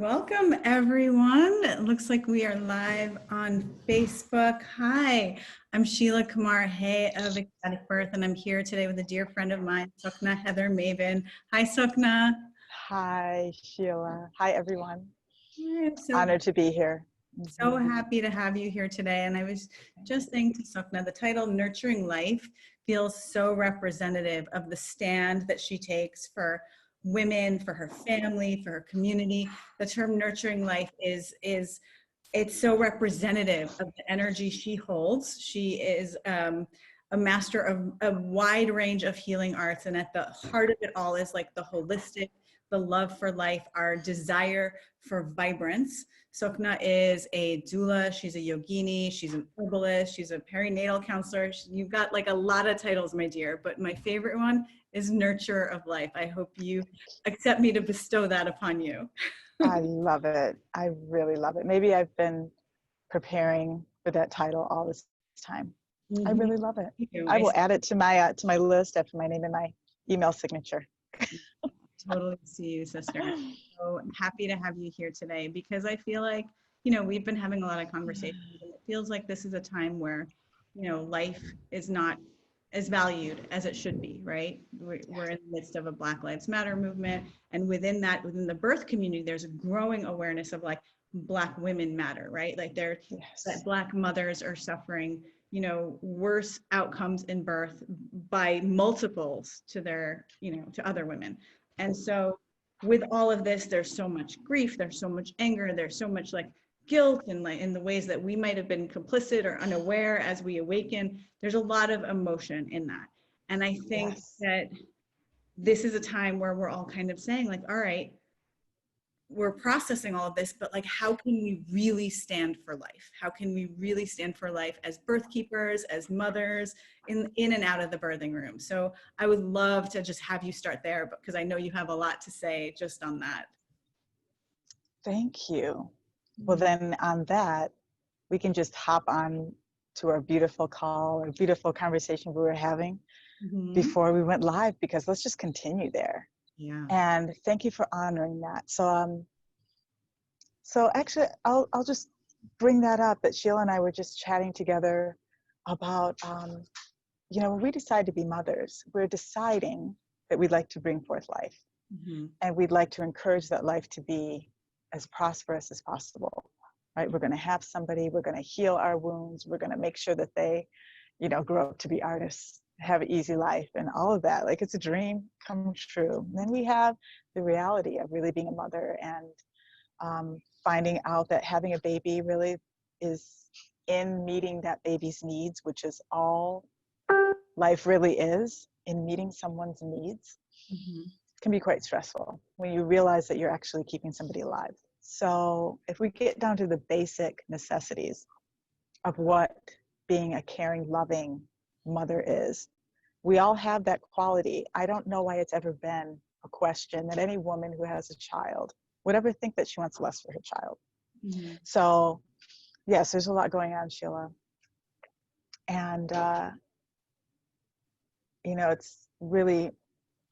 Welcome, everyone. It looks like we are live on Facebook. Hi, I'm Sheila Kumar Hay of Ecstatic Birth, and I'm here today with a dear friend of mine, Sokhna Heathyre Mabin. Hi, Sokhna. Hi, Sheila. Hi, everyone. I'm Honored to be here. so happy to have you here today. And I was just saying to Sokhna, the title Nurturing Life feels so representative of the stand that she takes for women, for her family, for her community. The term nurturing life is it's so representative of the energy she holds. She is a master of a wide range of healing arts, and at the heart of it all is like the holistic, the love for life, our desire for vibrance. Sokhna is a doula, she's a yogini, she's an herbalist, she's a perinatal counselor. You've got like a lot of titles, my dear, but my favorite one is nurturer of life. I hope you accept me to bestow that upon you. I love it. I really love it. Maybe I've been preparing for that title all this time. I really love it. I will add it to my list after my name and my email signature. Totally see you, sister. So happy to have you here today because I feel like, we've been having a lot of conversations and it feels like this is a time where, life is not as valued as it should be, right? We're in the midst of a Black Lives Matter movement. And within that, within the birth community, there's a growing awareness of like Black women matter, right? Like that Black mothers are suffering, worse outcomes in birth by multiples to their, to other women. And so with all of this, there's so much grief, there's so much anger, there's so much like guilt and like in the ways that we might have been complicit or unaware as we awaken. There's a lot of emotion in that. And I think that this is a time where we're all kind of saying like, all right, we're processing all of this, but like, how can we really stand for life? How can we really stand for life as birth keepers, as mothers, in and out of the birthing room? So I would love to just have you start there, because I know you have a lot to say just on that. Thank you. Well, then on that, we can just hop on to our beautiful call, our beautiful conversation we were having before we went live, because let's just continue there. Yeah. And thank you for honoring that. So actually, I'll just bring that up, that Sheila and I were just chatting together about, when we decide to be mothers, we're deciding that we'd like to bring forth life. And we'd like to encourage that life to be as prosperous as possible, right? We're going to have somebody, we're going to heal our wounds, we're going to make sure that they, grow up to be artists, have an easy life and all of that. Like, it's a dream come true. And then we have the reality of really being a mother and finding out that having a baby really is in meeting that baby's needs, which is all life really is, in meeting someone's needs. Can be quite stressful when you realize that you're actually keeping somebody alive. So if we get down to the basic necessities of what being a caring, loving mother is, we all have that quality. I don't know why it's ever been a question that any woman who has a child would ever think that she wants less for her child. So yes, there's a lot going on, Sheila. And, it's really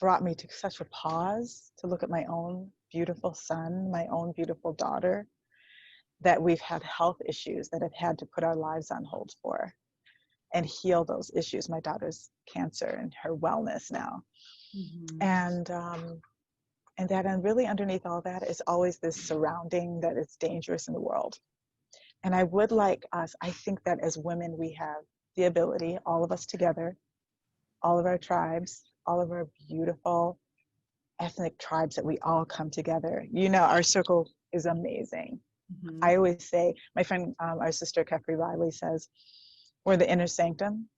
brought me to such a pause to look at my own beautiful son, my own beautiful daughter, that we've had health issues that have had to put our lives on hold for and heal those issues. My daughter's cancer and her wellness now. And that really underneath all that is always this surrounding that is dangerous in the world. And I would like us, I think that as women, we have the ability, all of us together, all of our tribes, all of our beautiful ethnic tribes, that we all come together. Our circle is amazing. I always say, my friend, our sister Kefri Riley says, we're the inner sanctum.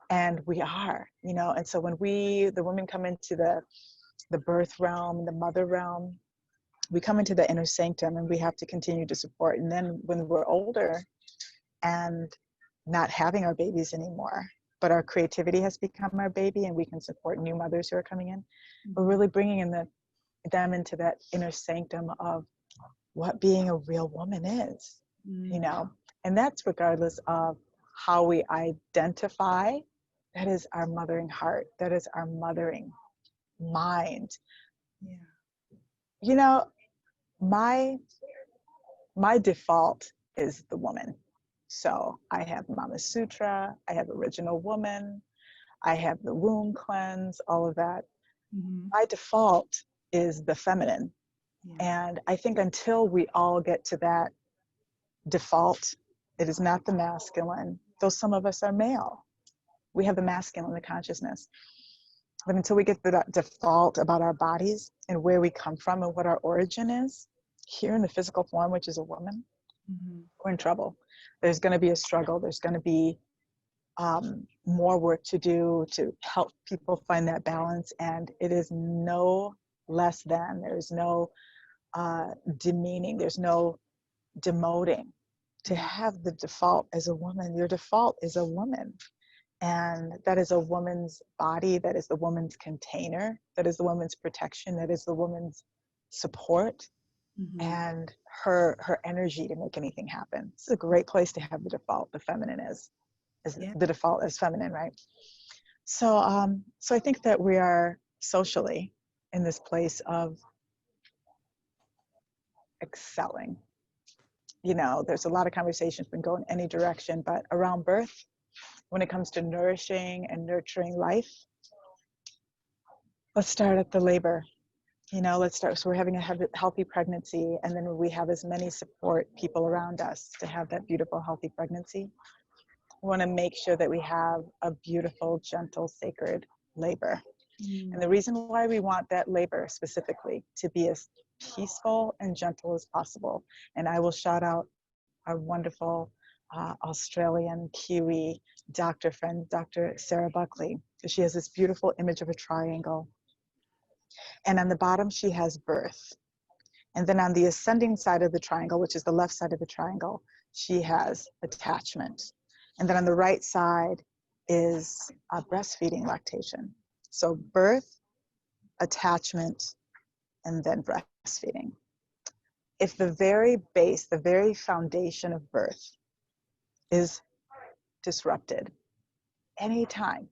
And we are, and so when the women come into the birth realm, the mother realm, we come into the inner sanctum and we have to continue to support. And then when we're older and not having our babies anymore, but our creativity has become our baby and we can support new mothers who are coming in, we're really bringing in them into that inner sanctum of what being a real woman is, and that's regardless of how we identify. That is our mothering heart. That is our mothering mind. my my default is the woman. So I have Mama Sutra, I have Original Woman, I have the womb cleanse, all of that. My default is the feminine. Yeah. And I think until we all get to that default, it is not the masculine, though some of us are male. We have the masculine, the consciousness. But until we get to that default about our bodies and where we come from and what our origin is, here in the physical form, which is a woman, we're in trouble. There's going to be a struggle. There's going to be more work to do to help people find that balance. And it is no less than, there's no demeaning, there's no demoting to have the default as a woman. Your default is a woman. And that is a woman's body, that is the woman's container, that is the woman's protection, that is the woman's support, and her energy to make anything happen. This is a great place to have the default. The feminine is the default as feminine, right? So so I think that we are socially in this place of excelling. You know, there's a lot of conversations been going any direction, but around birth, when it comes to nourishing and nurturing life, let's start at the labor. You know, let's start. So we're having a healthy pregnancy, and then we have as many support people around us to have that beautiful, healthy pregnancy. We want to make sure that we have a beautiful, gentle, sacred labor. And the reason why we want that labor specifically to be as peaceful and gentle as possible. And I will shout out our wonderful Australian Kiwi doctor friend, Dr. Sarah Buckley. She has this beautiful image of a triangle. And on the bottom, she has birth. And then on the ascending side of the triangle, which is the left side of the triangle, she has attachment. And then on the right side is breastfeeding, lactation. So birth, attachment, and then breastfeeding. If the very base, the very foundation of birth is disrupted, anytime,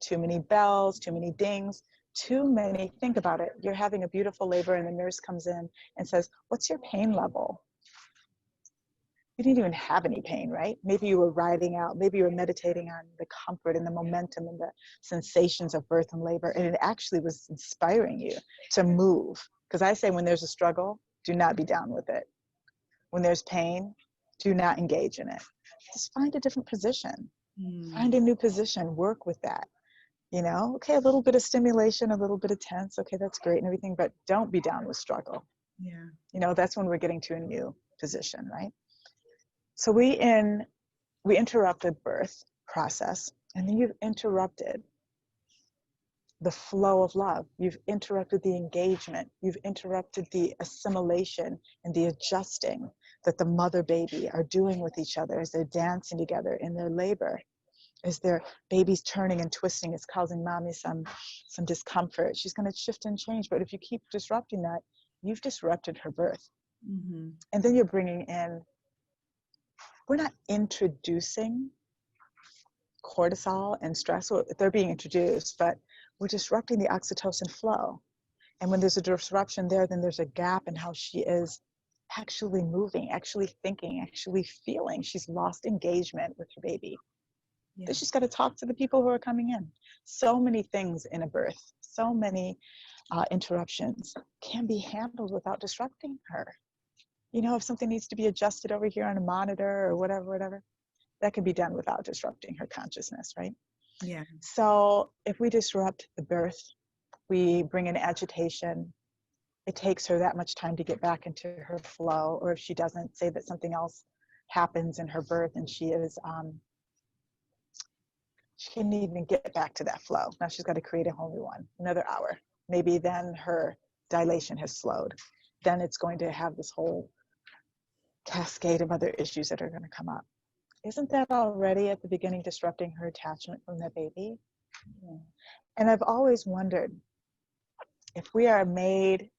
too many bells, too many dings, too many, think about it. You're having a beautiful labor and the nurse comes in and says, what's your pain level? You didn't even have any pain, right? Maybe you were riding out, maybe you were meditating on the comfort and the momentum and the sensations of birth and labor, and it actually was inspiring you to move. Because I say when there's a struggle, do not be down with it. When there's pain, do not engage in it. Just find a different position. Find a new position, work with that. You know, okay, a little bit of stimulation, a little bit of tense, okay, that's great and everything, but don't be down with struggle. Yeah. You know, that's when we're getting to a new position, right? So we interrupted birth process, and then you've interrupted the flow of love. You've interrupted the engagement. You've interrupted the assimilation and the adjusting that the mother baby are doing with each other as they're dancing together in their labor. As their baby's turning and twisting, it's causing mommy some discomfort. She's going to shift and change, but if you keep disrupting that, you've disrupted her birth. And then you're bringing in, we're not introducing cortisol and stress, well, they're being introduced, but we're disrupting the oxytocin flow. And when there's a disruption there, then there's a gap in how she is actually moving, actually thinking, actually feeling. She's lost engagement with her baby. Yeah. Then she's got to talk to the people who are coming in. So many things in a birth, so many interruptions can be handled without disrupting her. You know, if something needs to be adjusted over here on a monitor or whatever, that can be done without disrupting her consciousness, right? Yeah. So if we disrupt the birth, we bring in agitation, it takes her that much time to get back into her flow. Or if she doesn't, say that something else happens in her birth and she can't even get back to that flow. Now she's got to create a whole new one, another hour. Maybe then her dilation has slowed. Then it's going to have this whole cascade of other issues that are going to come up. Isn't that already at the beginning disrupting her attachment from the baby? Yeah. And I've always wondered if we are made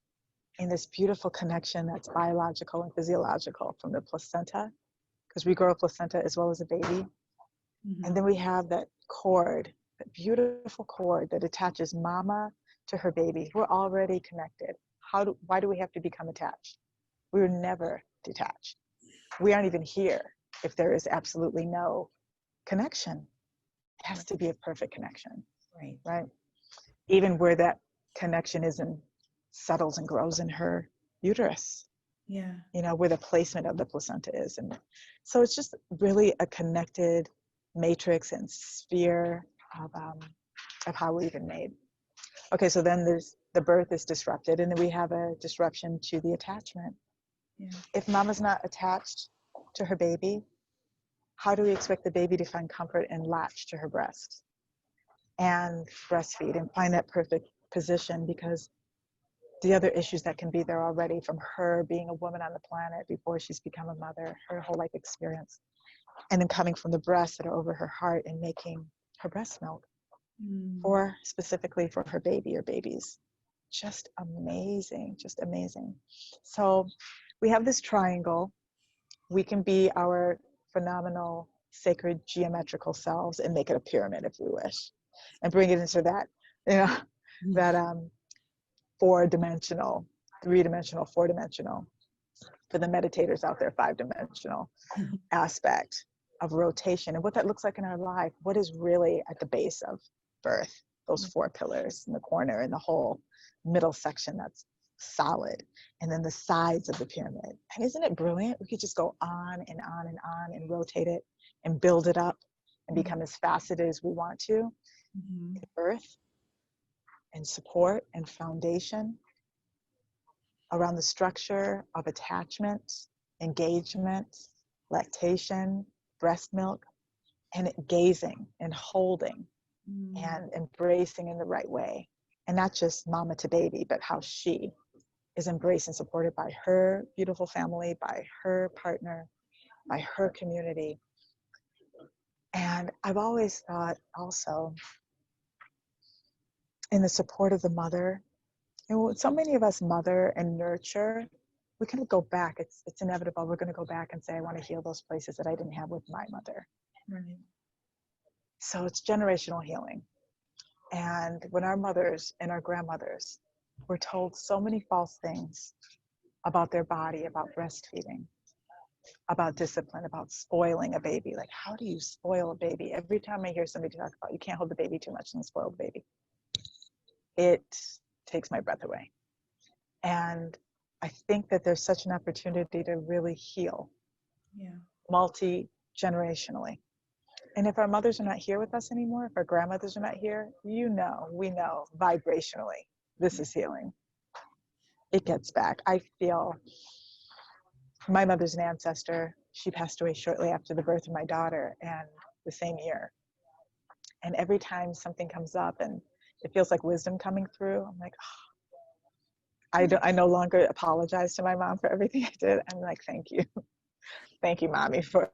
in this beautiful connection that's biological and physiological from the placenta, because we grow a placenta as well as a baby. And then we have that cord, that beautiful cord that attaches mama to her baby. We're already connected. Why do we have to become attached? We were never detached. We aren't even here if there is absolutely no connection. It has to be a perfect connection, Right. right? Even where that connection isn't settles and grows in her uterus, Yeah. you know, where the placement of the placenta is. And so it's just really a connected matrix and sphere of how we're even made. Okay, so then there's the birth is disrupted, and then we have a disruption to the attachment. Yeah. If mama's not attached to her baby, how do we expect the baby to find comfort and latch to her breast and breastfeed and find that perfect position? Because the other issues that can be there already, from her being a woman on the planet before she's become a mother, her whole life experience, and then coming from the breasts that are over her heart and making her breast milk for specifically for her baby or babies. Just amazing, just amazing. So we have this triangle. We can be our phenomenal, sacred, geometrical selves and make it a pyramid if we wish, and bring it into that, you know, that four-dimensional, three-dimensional, four-dimensional, for the meditators out there, five-dimensional aspect of rotation and what that looks like in our life. What is really at the base of birth? Those four pillars in the corner and the whole middle section that's solid, and then the sides of the pyramid. And isn't it brilliant? We could just go on and on and on and rotate it and build it up and become as faceted as we want to. Earth and support and foundation around the structure of attachment, engagement, lactation, breast milk, and gazing and holding and embracing in the right way. And not just mama to baby, but how she is embraced and supported by her beautiful family, by her partner, by her community. And I've always thought also in the support of the mother, you know, so many of us mother and nurture, we can go back. It's inevitable. We're going to go back and say, I want to heal those places that I didn't have with my mother. Right. So it's generational healing. And when our mothers and our grandmothers were told so many false things about their body, about breastfeeding, about discipline, about spoiling a baby. Like, how do you spoil a baby? Every time I hear somebody talk about you can't hold the baby too much and spoil the baby, it takes my breath away. And I think that there's such an opportunity to really heal multi-generationally. And if our mothers are not here with us anymore, if our grandmothers are not here, we know vibrationally, this is healing. It gets back. I feel my mother's an ancestor. She passed away shortly after the birth of my daughter, and the same year. And every time something comes up and it feels like wisdom coming through, I'm like, oh, I no longer apologize to my mom for everything I did. I'm like, thank you. Thank you, mommy, for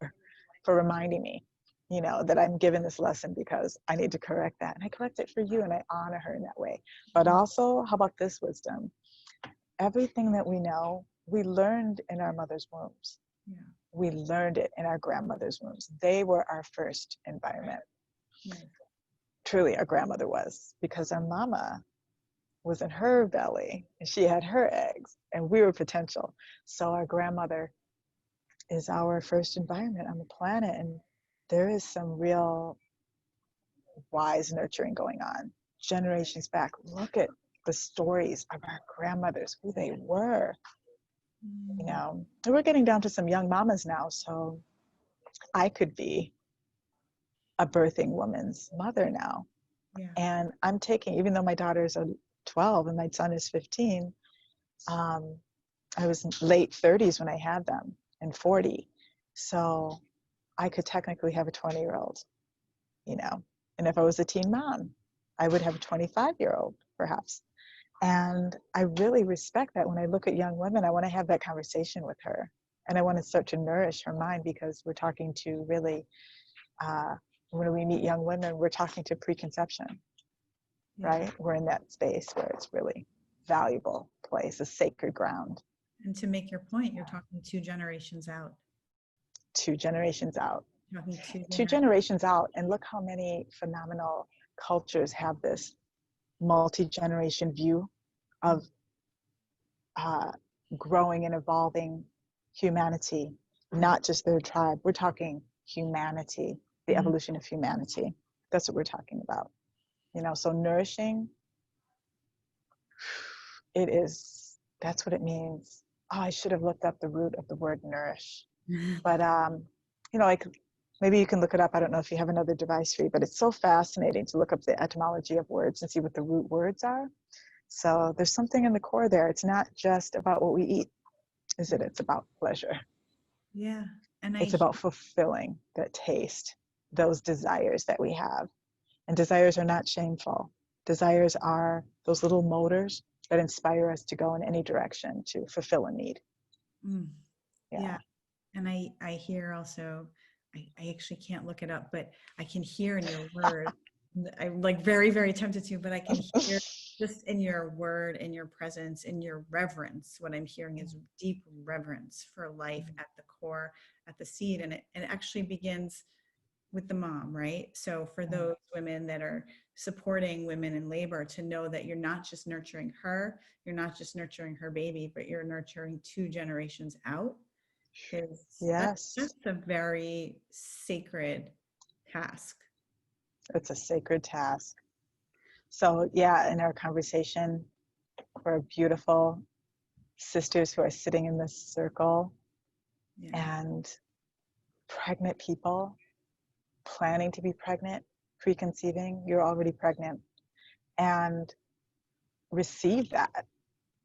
reminding me, you know, that I'm given this lesson because I need to correct that. And I correct it for you, and I honor her in that way. But also, how about this wisdom? Everything that we know, we learned in our mother's wombs. Yeah. We learned it in our grandmother's wombs. They were our first environment. Right. Truly, our grandmother was, because our mama was in her belly and she had her eggs and we were potential. So our grandmother is our first environment on the planet, and there is some real wise nurturing going on generations back. Look at the stories of our grandmothers, who they were. You know, and we're getting down to some young mamas now, so I could be a birthing woman's mother now. Yeah. And I'm taking, even though my daughters are 12 and my son is 15, I was in late 30s when I had them, and 40. So I could technically have a 20-year-old, you know. And if I was a teen mom, I would have a 25-year-old perhaps. And I really respect that. When I look at young women, I want to have that conversation with her. And I want to start to nourish her mind, because we're talking to really, when we meet young women, we're talking to preconception, right? We're in that space where it's really valuable place, a sacred ground. And to make your point, you're talking 2 generations out. 2 generations out. Talking 2 generations out. And look how many phenomenal cultures have this multi-generation view of growing and evolving humanity, not just their tribe. We're talking humanity, the evolution of humanity. That's what we're talking about. You know, so nourishing, it is, that's what it means. Oh, I should have looked up the root of the word nourish. But, you know, like maybe you can look it up. I don't know if you have another device for you, but it's so fascinating to look up the etymology of words and see what the root words are. So there's something in the core there. It's not just about what we eat, is it? It's about pleasure. Yeah. And It's about fulfilling that taste, those desires that we have. And desires are not shameful. Desires are those little motors that inspire us to go in any direction to fulfill a need. Yeah. And I hear also, I actually can't look it up, but I can hear in your word. I'm like very, very tempted to, but I can hear just in your word, in your presence, in your reverence. What I'm hearing is deep reverence for life at the core, at the seed. And it actually begins with the mom, right? So for those women that are supporting women in labor, to know that you're not just nurturing her, you're not just nurturing her baby, but you're nurturing 2 generations out. Yes. That's a very sacred task. It's a sacred task. So yeah, in our conversation, we're beautiful sisters who are sitting in this circle, and pregnant people planning to be pregnant, preconceiving, you're already pregnant, and receive that.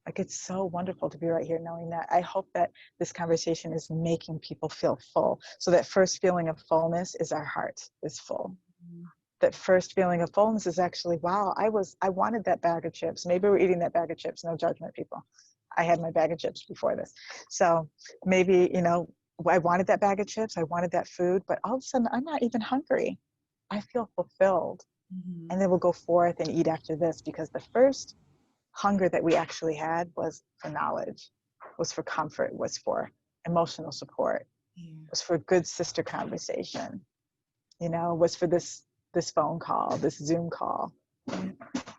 Like, it's so wonderful to be right here knowing that. I hope that this conversation is making people feel full. So that first feeling of fullness is our heart is full. That first feeling of fullness is actually, wow, I wanted that bag of chips. Maybe we're eating that bag of chips. No judgment, people. I had my bag of chips before this. So maybe, you know, I wanted that bag of chips. I wanted that food, but all of a sudden I'm not even hungry. I feel fulfilled. And then we'll go forth and eat after this, because the first hunger that we actually had was for knowledge, was for comfort, was for emotional support, was for good sister conversation, you know, was for this phone call, this Zoom call,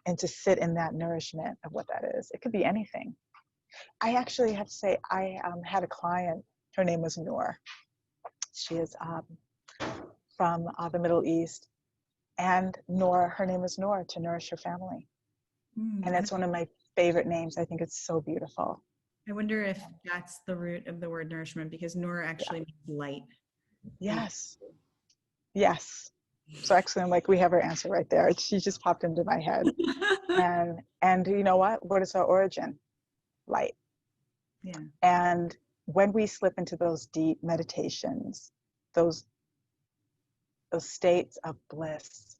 and to sit in that nourishment of what that is. It could be anything. I actually have to say, I had a client, her name was Noor. She is from the Middle East. And Noor, her name is Noor, to nourish her family. And that's one of my favorite names. I think it's so beautiful. I wonder if that's the root of the word nourishment, because Noor actually means light. Yes. Yes. So actually, I'm like, we have her answer right there. She just popped into my head. And you know what is our origin? Light. Yeah. And when we slip into those deep meditations, those states of bliss,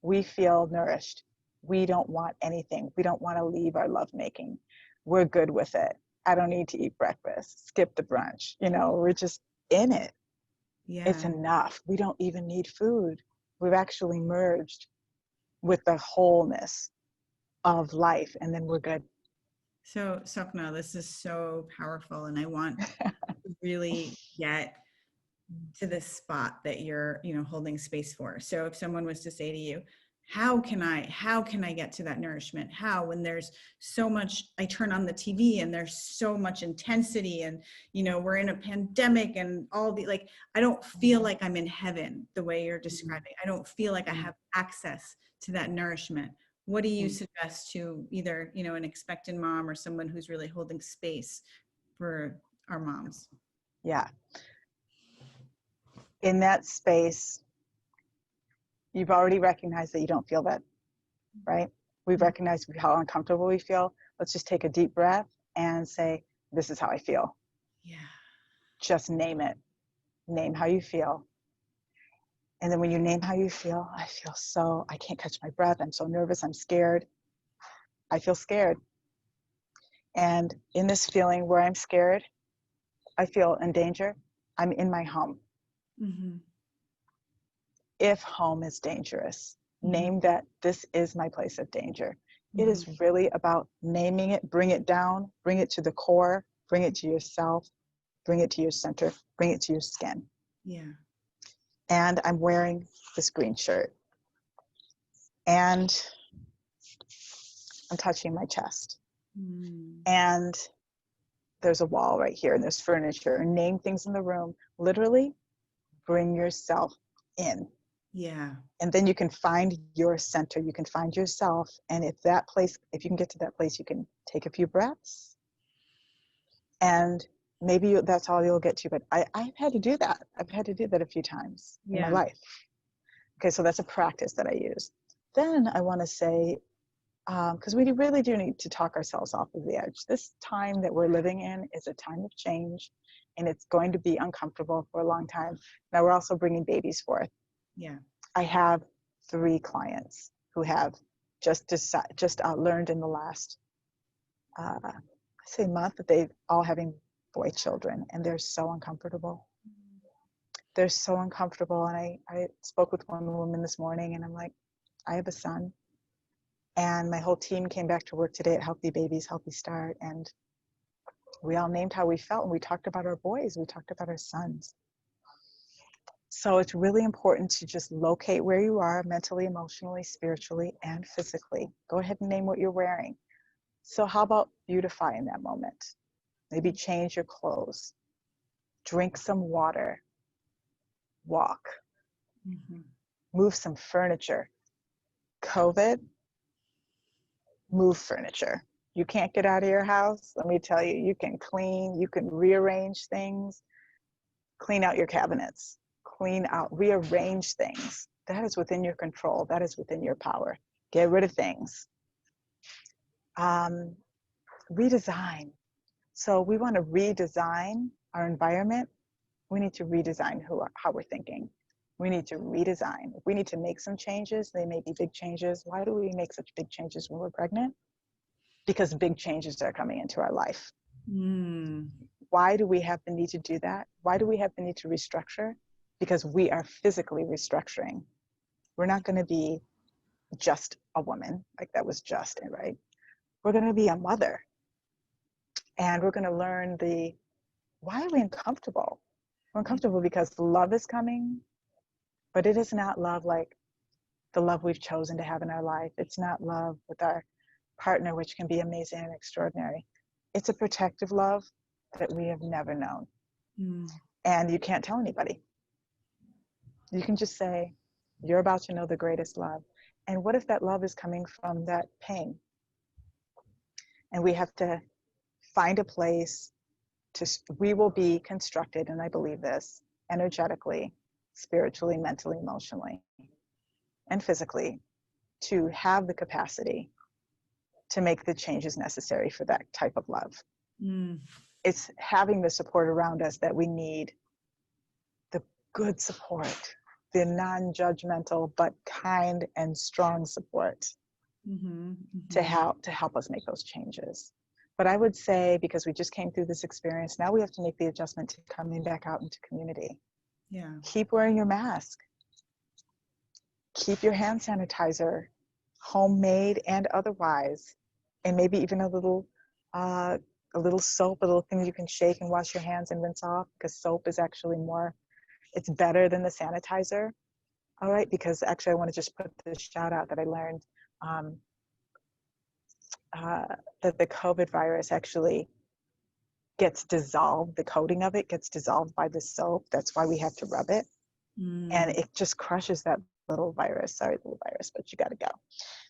we feel nourished. We don't want anything. We don't want to leave our lovemaking. We're good with it. I don't need to eat breakfast. Skip the brunch. You know, we're just in it. Yeah. It's enough. We don't even need food. We've actually merged with the wholeness of life, and then we're good. So, Sokhna, this is so powerful, and I want to really get to this spot that you're, you know, holding space for. So if someone was to say to you, how can I get to that nourishment? How, when there's so much, I turn on the TV and there's so much intensity, and, you know, we're in a pandemic and all the, like, I don't feel like I'm in heaven the way you're describing. I don't feel like I have access to that nourishment. What do you suggest to either, you know, an expectant mom or someone who's really holding space for our moms? Yeah. In that space, you've already recognized that you don't feel that, right? We've recognized how uncomfortable we feel. Let's just take a deep breath and say, this is how I feel. Yeah. Just name it. Name how you feel. And then when you name how you feel, I can't catch my breath. I'm so nervous. I'm scared. I feel scared. And in this feeling where I'm scared, I feel in danger, I'm in my home. If home is dangerous, name that this is my place of danger. It is really about naming it, bring it down, bring it to the core, bring it to yourself, bring it to your center, bring it to your skin. Yeah. And I'm wearing this green shirt. And I'm touching my chest. And there's a wall right here and there's furniture, and name things in the room. Literally bring yourself in. Yeah. And then you can find your center, you can find yourself. And if you can get to that place, you can take a few breaths, and maybe that's all you'll get to. But I've had to do that. I've had to do that a few times in my life. Okay, so that's a practice that I use. Then I want to say, because we really do need to talk ourselves off of the edge. This time that we're living in is a time of change, and it's going to be uncomfortable for a long time. Now we're also bringing babies forth. Yeah. I have 3 clients who have just learned in the last, month, that they all having boy children, and they're so uncomfortable. They're so uncomfortable. And I spoke with one woman this morning, and I'm like, I have a son, and my whole team came back to work today at Healthy Babies, Healthy Start, and we all named how we felt, and we talked about our boys, we talked about our sons. So it's really important to just locate where you are mentally, emotionally, spiritually, and physically. Go ahead and name what you're wearing. So how about beautify in that moment? Maybe change your clothes, drink some water, walk, move some furniture. COVID, move furniture. You can't get out of your house. Let me tell you, you can clean, you can rearrange things, clean out your cabinets, rearrange things. That is within your control. That is within your power. Get rid of things. Redesign. So we want to redesign our environment. We need to redesign how we're thinking. We need to redesign. If we need to make some changes, they may be big changes. Why do we make such big changes when we're pregnant? Because big changes are coming into our life. Why do we have the need to do that? Why do we have the need to restructure? Because we are physically restructuring. We're not going to be just a woman, like that was just, right? We're going to be a mother. And we're going to learn why are we uncomfortable? We're uncomfortable because love is coming, but it is not love like the love we've chosen to have in our life. It's not love with our partner, which can be amazing and extraordinary. It's a protective love that we have never known. And you can't tell anybody. You can just say, you're about to know the greatest love. And what if that love is coming from that pain? And we have to find a place we will be constructed, and I believe this, energetically, spiritually, mentally, emotionally, and physically, to have the capacity to make the changes necessary for that type of love. It's having the support around us that we need, the good support, the non-judgmental but kind and strong support to help us make those changes. But I would say, because we just came through this experience, now we have to make the adjustment to coming back out into community. Keep wearing your mask. Keep your hand sanitizer, homemade and otherwise, and maybe even a little soap, a little thing you can shake and wash your hands and rinse off, because soap is actually it's better than the sanitizer. All right, because actually I want to just put this shout out that I learned that the COVID virus actually gets dissolved, the coating of it gets dissolved by the soap. That's why we have to rub it. And it just crushes that little virus. Sorry, little virus, but you got to go.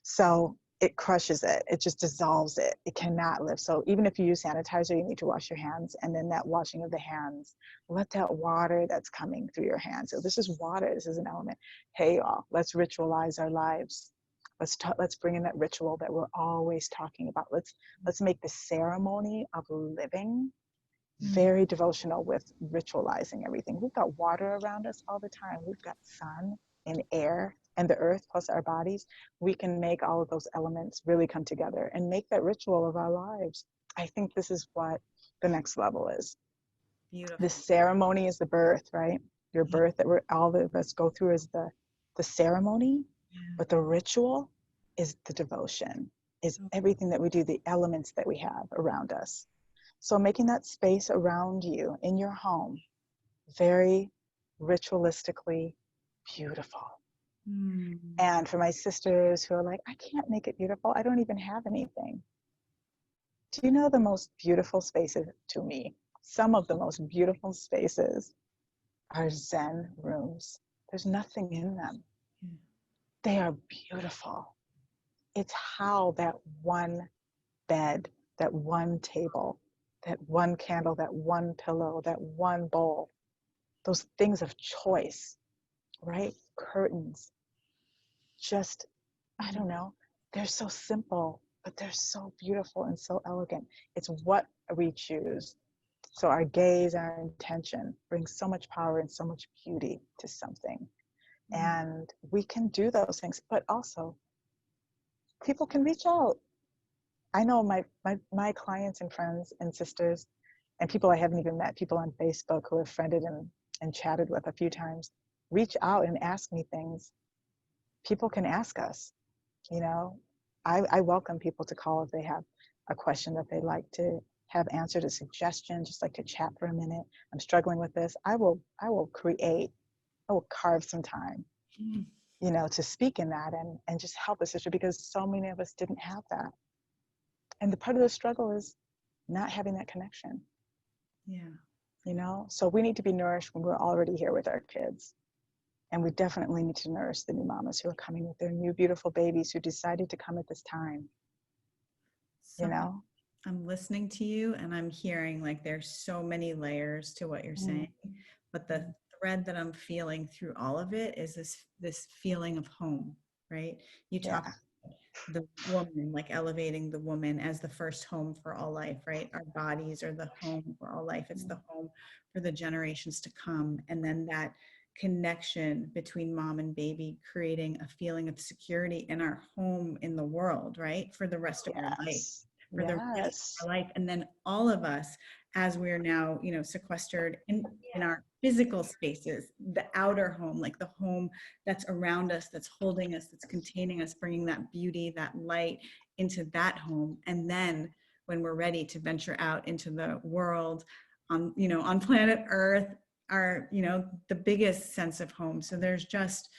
So it crushes it. It just dissolves it. It cannot live. So even if you use sanitizer, you need to wash your hands. And then that washing of the hands, let that water that's coming through your hands. So this is water. This is an element. Hey, y'all, let's ritualize our lives. Let's bring in that ritual that we're always talking about. Let's make the ceremony of living very devotional with ritualizing everything. We've got water around us all the time. We've got sun and air and the earth plus our bodies. We can make all of those elements really come together and make that ritual of our lives. I think this is what the next level is. Beautiful. The ceremony is the birth, right? Your birth that all of us go through is the ceremony, but the ritual is the devotion, is everything that we do, the elements that we have around us. So making that space around you in your home very ritualistically beautiful. And for my sisters who are like, I can't make it beautiful, I don't even have anything. Do you know the most beautiful spaces to me? Some of the most beautiful spaces are Zen rooms. There's nothing in them. Yeah. They are beautiful. It's how that one bed, that one table, that one candle, that one pillow, that one bowl, those things of choice, right? Curtains, just, I don't know, they're so simple, but they're so beautiful and so elegant. It's what we choose. So our gaze, our intention brings so much power and so much beauty to something. And we can do those things, but also people can reach out. I know my clients and friends and sisters and people I haven't even met, people on Facebook who have friended and chatted with a few times, reach out and ask me things. People can ask us, you know. I welcome people to call if they have a question that they'd like to have answered, a suggestion, just like to chat for a minute. I'm struggling with this. I will carve some time, you know, to speak in that and just help a sister, because so many of us didn't have that. And the part of the struggle is not having that connection. Yeah. You know, so we need to be nourished when we're already here with our kids. And we definitely need to nourish the new mamas who are coming with their new beautiful babies who decided to come at this time. So You know? I'm listening to you and I'm hearing like there's so many layers to what you're saying, but the thread that I'm feeling through all of it is this feeling of home, right? You Yeah. talk the woman, like elevating the woman as the first home for all life, right? Our bodies are the home for all life. It's the home for the generations to come. And then that connection between mom and baby, creating a feeling of security in our home in the world, right? For the rest of our life, Yes. for the rest Yes. of our life. And then all of us, as we're now, you know, sequestered in our physical spaces, the outer home, like the home that's around us, that's holding us, that's containing us, bringing that beauty, that light into that home. And then when we're ready to venture out into the world on, you know, on planet Earth, our, you know, the biggest sense of home. So there's just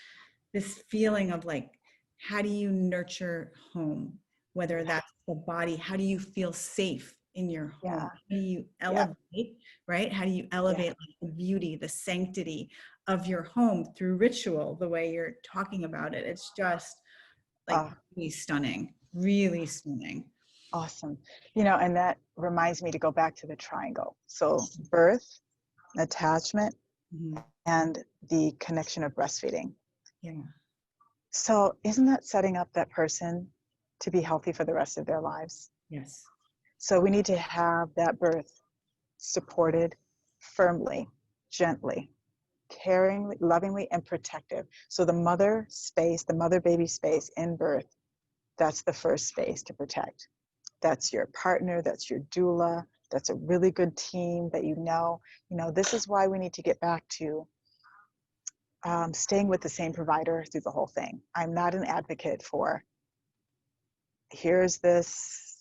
this feeling of like, how do you nurture home? Whether that's the body, how do you feel safe in your home? Yeah. How do you Yeah. elevate, right? How do you elevate Yeah. like, the beauty, the sanctity of your home through ritual, the way you're talking about it? It's just like really stunning, really stunning. Awesome. You know, and that reminds me to go back to the triangle. So birth, attachment, Mhm. and the connection of breastfeeding. Yeah. So isn't that setting up that person to be healthy for the rest of their lives? Yes. So we need to have that birth supported firmly, gently, caringly, lovingly, and protective. So the mother space, the mother baby space in birth, that's the first space to protect. That's your partner, that's your doula, that's a really good team that you know. You know, this is why we need to get back to staying with the same provider through the whole thing. I'm not an advocate for here's this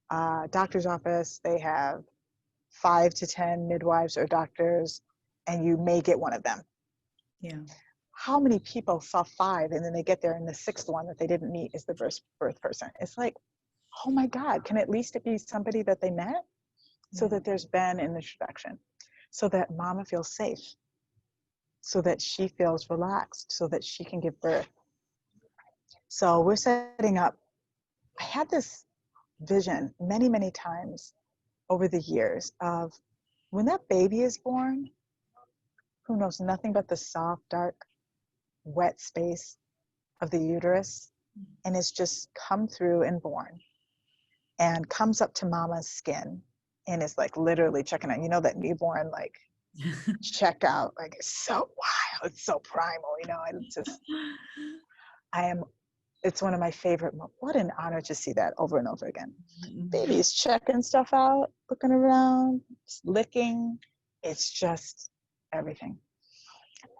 doctor's office, they have 5 to 10 midwives or doctors, and you may get one of them. Yeah. How many people saw 5 and then they get there and the 6th one that they didn't meet is the birth person? It's like, oh my God, can at least it be somebody that they met? So that there's been an introduction, so that mama feels safe, so that she feels relaxed, so that she can give birth. So we're setting up, I had this vision many, many times over the years of when that baby is born, who knows nothing but the soft, dark, wet space of the uterus, and it's just come through and born and comes up to mama's skin and is like literally checking out, you know, that newborn like check out, like it's so wild, it's so primal, you know, and it's just, it's one of my favorite, what an honor to see that over and over again. Babies checking stuff out, looking around, licking, it's just everything.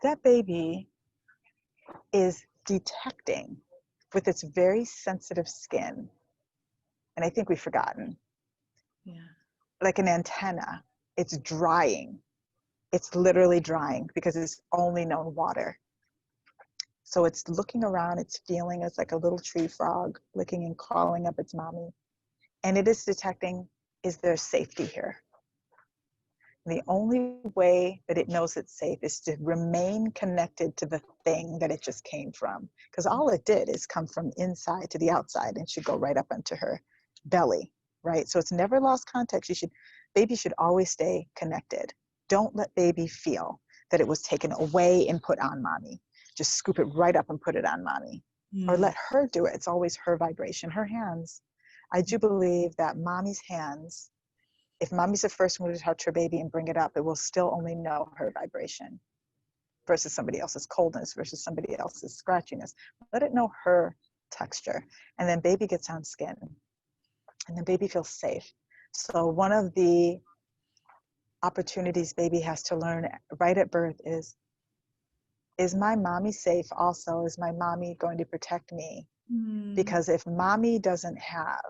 That baby is detecting with its very sensitive skin, and I think we've forgotten, Yeah. like an antenna, it's drying. It's literally drying because it's only known water. So it's looking around, it's feeling, it's like a little tree frog licking and crawling up its mommy. And it is detecting, is there safety here? The only way that it knows it's safe is to remain connected to the thing that it just came from. Because all it did is come from inside to the outside and should go right up into her belly, right? So it's never lost context. Baby should always stay connected. Don't let baby feel that it was taken away and put on mommy. Just scoop it right up and put it on mommy. Or let her do it. It's always her vibration, her hands. I do believe that mommy's hands, if mommy's the first one to touch her baby and bring it up, it will still only know her vibration versus somebody else's coldness, versus somebody else's scratchiness. Let it know her texture. And then baby gets on skin. And then baby feels safe. So one of the opportunities baby has to learn right at birth is my mommy safe also? Is my mommy going to protect me? Because if mommy doesn't have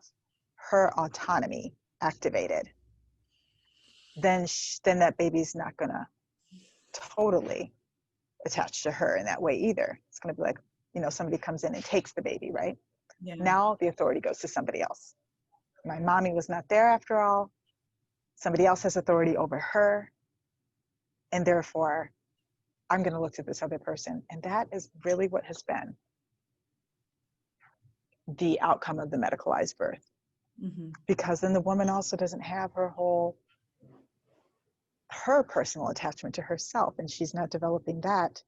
her autonomy activated, then that baby's not gonna totally attach to her in that way either. It's gonna be like, somebody comes in and takes the baby, right? Yeah. Now the authority goes to somebody else. My mommy was not there after all. Somebody else has authority over her. And therefore, I'm gonna look to this other person. And that is really what has been the outcome of the medicalized birth. Because then the woman also doesn't have her personal attachment to herself, and she's not developing that.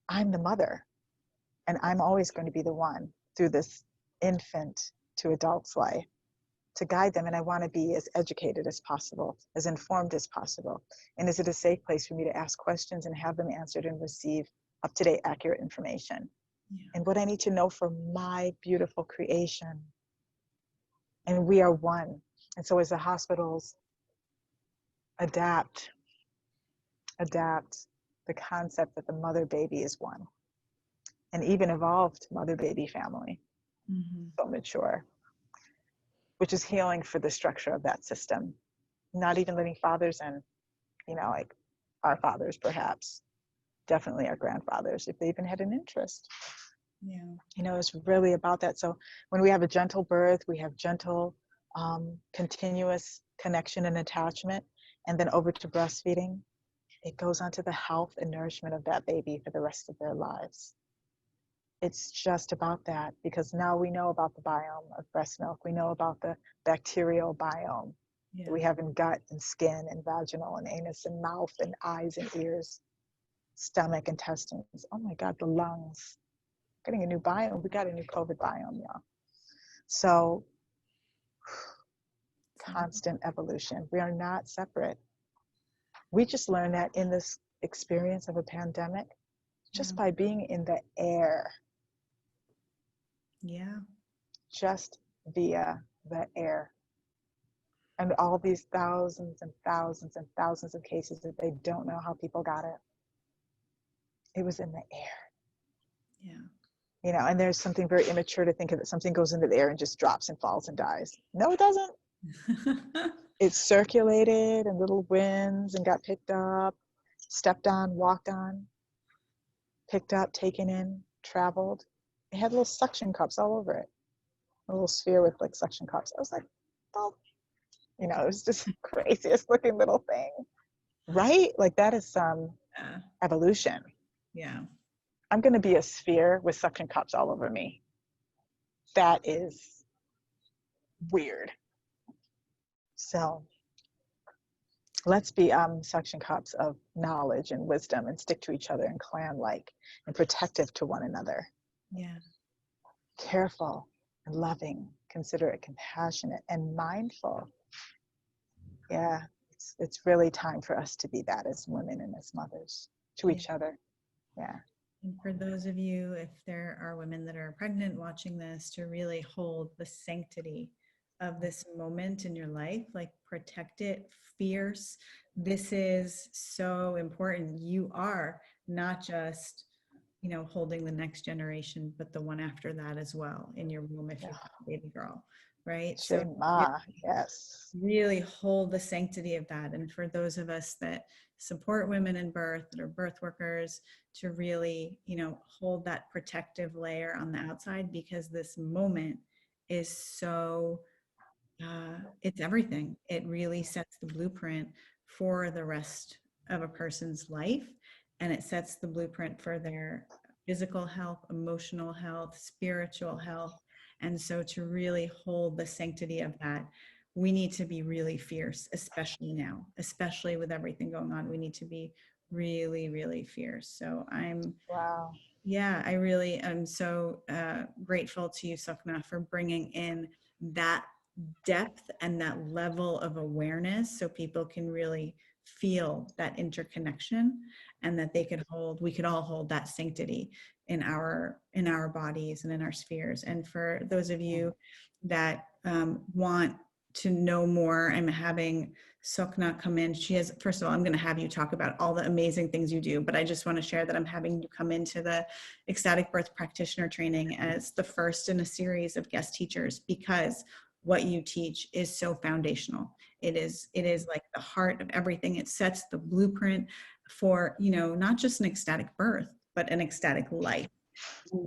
I'm the mother, and I'm always going to be the one through this infant to adult's life to guide them. And I want to be as educated as possible, as informed as possible. And is it a safe place for me to ask questions and have them answered and receive up-to-date, accurate information? And what I need to know for my beautiful creation. And we are one. And so as the hospitals adapt the concept that the mother baby is one, and even evolved mother baby family, so mature, which is healing for the structure of that system. Not even letting fathers in, like our fathers perhaps, definitely our grandfathers, if they even had an interest. It's really about that. So when we have a gentle birth, we have gentle, continuous connection and attachment, and then over to breastfeeding, it goes on to the health and nourishment of that baby for the rest of their lives. It's just about that, because now we know about the biome of breast milk. We know about the bacterial biome that we have in gut and skin and vaginal and anus and mouth and eyes and ears, stomach, intestines. Oh my God, the lungs. Getting a new biome. We got a new COVID biome, y'all. So constant evolution. We are not separate. We just learned that in this experience of a pandemic, just by being in the air. Just via the air. And all these thousands and thousands and thousands of cases that they don't know how people got it. It was in the air. And there's something very immature to think of it. Something goes into the air and just drops and falls and dies. No, it doesn't. It circulated and little winds and got picked up, stepped on, walked on, picked up, taken in, traveled. It had little suction cups all over it. A little sphere with like suction cups. I was like, oh, it was just the craziest looking little thing. Right? Like that is some evolution. I'm going to be a sphere with suction cups all over me. That is weird. So let's be suction cups of knowledge and wisdom and stick to each other and clan-like and protective to one another. Careful and loving, considerate, compassionate, and mindful. It's really time for us to be that as women and as mothers to each other. And for those of you, if there are women that are pregnant watching this, to really hold the sanctity of this moment in your life, like protect it, fierce. This is so important. You are not just, holding the next generation, but the one after that as well in your womb if you have a baby girl, right? Shema, yes. Really hold the sanctity of that. And for those of us that support women in birth, that are birth workers, to really, hold that protective layer on the outside, because this moment is so it's everything. It really sets the blueprint for the rest of a person's life, and it sets the blueprint for their physical health, emotional health, spiritual health. And so to really hold the sanctity of that, we need to be really fierce, especially now, especially with everything going on. We need to be really, really fierce. So Wow. yeah, I really am so grateful to you, Sokhna, for bringing in that depth and that level of awareness so people can really feel that interconnection, and that they could hold, we could all hold that sanctity in our bodies and in our spheres. And for those of you that want to know more, I'm having Sokhna come in. She has, first of all, I'm going to have you talk about all the amazing things you do, but I just want to share that I'm having you come into the ecstatic birth practitioner training as the first in a series of guest teachers, because what you teach is so foundational. It is like the heart of everything. It sets the blueprint for, you know, not just an ecstatic birth, but an ecstatic life.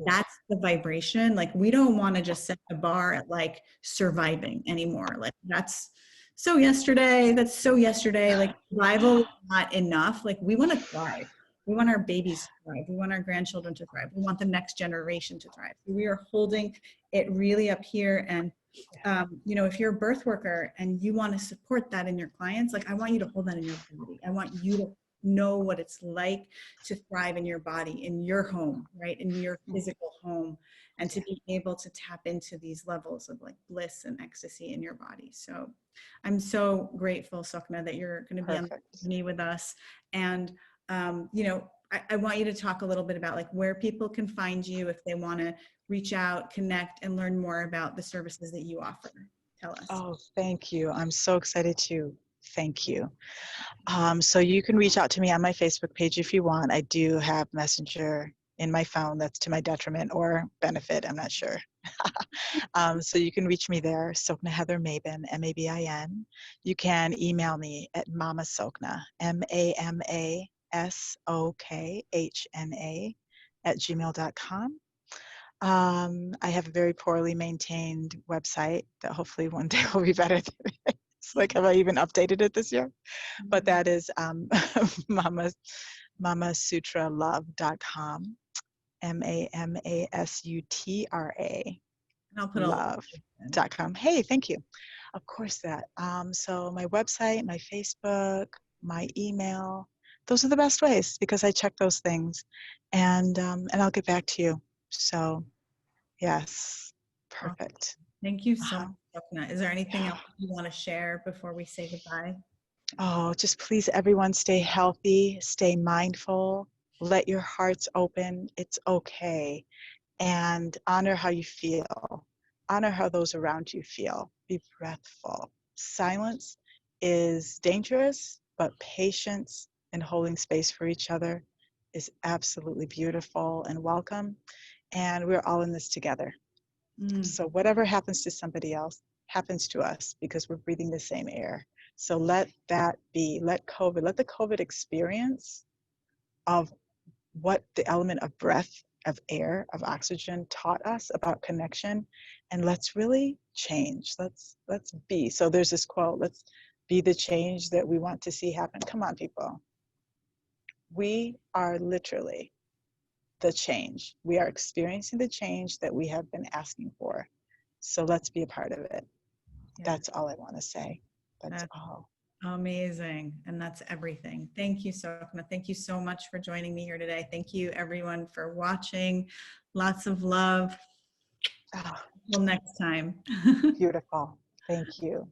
That's the vibration. Like, we don't want to just set the bar at like surviving anymore. Like, that's so yesterday. That's so yesterday. Like, survival is not enough. Like, we want to thrive. We want our babies to thrive. We want our grandchildren to thrive. We want the next generation to thrive. We are holding it really up here. And you know, if you're a birth worker and you want to support that in your clients, like, I want you to hold that in your body. I want you to know what it's like to thrive in your body, in your home, right? In your physical home, and to be able to tap into these levels of like bliss and ecstasy in your body. So I'm so grateful, Sokhna, that you're going to be on the journey with us. And, you know, I want you to talk a little bit about like where people can find you if they want to reach out, connect, and learn more about the services that you offer. Tell us. Oh, thank you. I'm so excited to thank you. So you can reach out to me on my Facebook page if you want. I do have Messenger in my phone. That's to my detriment or benefit. I'm not sure. So you can reach me there, Sokhna Heathyre Mabin, Mabin. You can email me at Mama Sokhna, MAMASOKHNA @gmail.com. I have a very poorly maintained wwebsite that hopefully one day will be better. It's like, have I even updated it this year? But that is mamasutralove.com, MAMASUTRA And I'll put a love.com. Hey, thank you. Of course that. So my website, my Facebook, my email, those are the best ways because I check those things, and I'll get back to you. So yes, perfect. Thank you so much, Sokhna. Is there anything else you want to share before we say goodbye? Oh, just please, everyone, stay healthy, stay mindful, let your hearts open. It's okay. And honor how you feel. Honor how those around you feel. Be breathful. Silence is dangerous, but patience and holding space for each other is absolutely beautiful and welcome. And we're all in this together. So whatever happens to somebody else happens to us because we're breathing the same air. So let that be. Let the COVID experience of what the element of breath, of air, of oxygen taught us about connection, and let's really change. Let's be. So there's this quote, let's be the change that we want to see happen. Come on, people. We are literally the change. We are experiencing the change that we have been asking for. So let's be a part of it. Yeah. That's all I want to say. That's all. Amazing. And that's everything. Thank you, Sokhna. Thank you so much for joining me here today. Thank you, everyone, for watching. Lots of love. Until next time. Beautiful. Thank you.